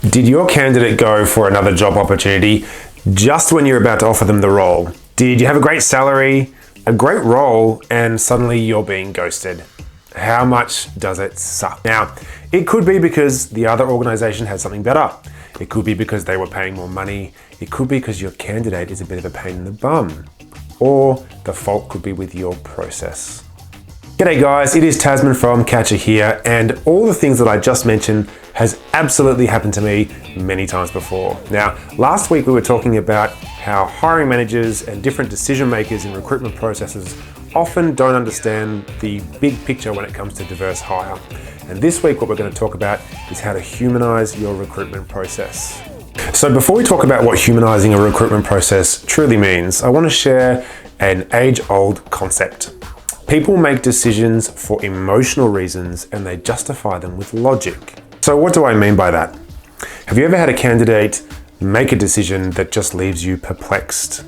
Did your candidate go for another job opportunity just when you're about to offer them the role? Did you have a great salary, a great role, and suddenly you're being ghosted? How much does it suck? Now, it could be because the other organization had something better. It could be because they were paying more money. It could be because your candidate is a bit of a pain in the bum. Or the fault could be with your process. G'day guys, it is Tasman from Kacha here, and all the things that I just mentioned has absolutely happened to me many times before. Now, last week we were talking about how hiring managers and different decision makers in recruitment processes often don't understand the big picture when it comes to diverse hire. And this week what we're going to talk about is how to humanize your recruitment process. So before we talk about what humanizing a recruitment process truly means, I want to share an age-old concept. People make decisions for emotional reasons and they justify them with logic. So what do I mean by that? Have you ever had a candidate make a decision that just leaves you perplexed?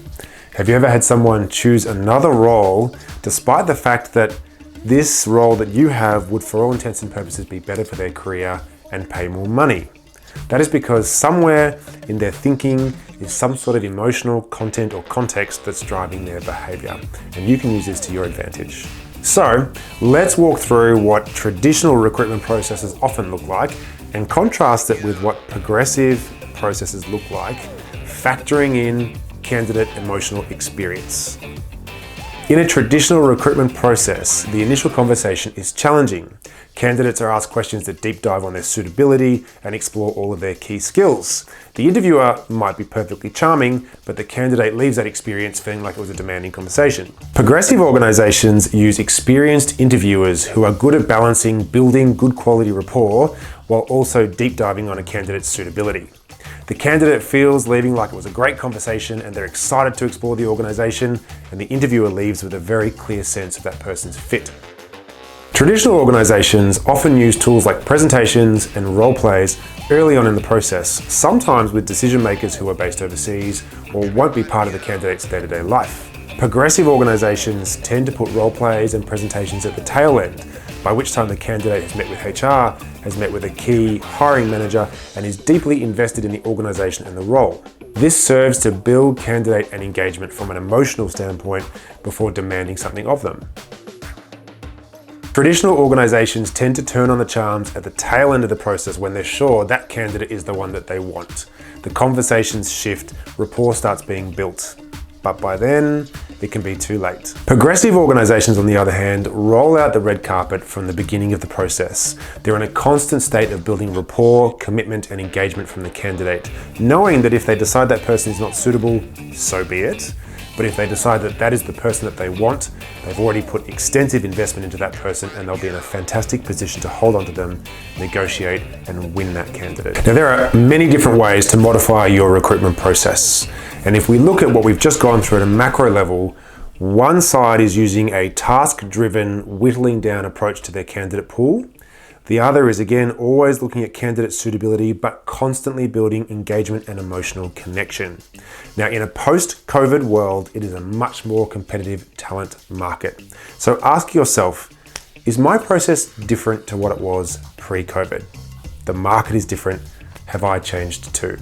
Have you ever had someone choose another role despite the fact that this role that you have would for all intents and purposes be better for their career and pay more money? That is because somewhere in their thinking is some sort of emotional content or context that's driving their behavior, and you can use this to your advantage. So let's walk through what traditional recruitment processes often look like and contrast it with what progressive processes look like, factoring in candidate emotional experience. In a traditional recruitment process, the initial conversation is challenging. Candidates are asked questions that deep dive on their suitability and explore all of their key skills. The interviewer might be perfectly charming, but the candidate leaves that experience feeling like it was a demanding conversation. Progressive organizations use experienced interviewers who are good at balancing building good quality rapport while also deep diving on a candidate's suitability. The candidate feels leaving like it was a great conversation and they're excited to explore the organization, and the interviewer leaves with a very clear sense of that person's fit. Traditional organizations often use tools like presentations and role plays early on in the process, sometimes with decision makers who are based overseas or won't be part of the candidate's day-to-day life. Progressive organizations tend to put role plays and presentations at the tail end, by which time the candidate has met with HR, has met with a key hiring manager, and is deeply invested in the organization and the role. This serves to build candidate and engagement from an emotional standpoint before demanding something of them. Traditional organizations tend to turn on the charms at the tail end of the process when they're sure that candidate is the one that they want. The conversations shift, rapport starts being built. But by then, it can be too late. Progressive organizations, on the other hand, roll out the red carpet from the beginning of the process. They're in a constant state of building rapport, commitment, and engagement from the candidate, knowing that if they decide that person is not suitable, so be it. But if they decide that that is the person that they want, they've already put extensive investment into that person and they'll be in a fantastic position to hold on to them, negotiate, and win that candidate. Now, there are many different ways to modify your recruitment process. And if we look at what we've just gone through at a macro level, one side is using a task-driven, whittling down approach to their candidate pool. The other is, again, always looking at candidate suitability, but constantly building engagement and emotional connection. Now, in a post-COVID world, it is a much more competitive talent market. So ask yourself, is my process different to what it was pre-COVID? The market is different. Have I changed too?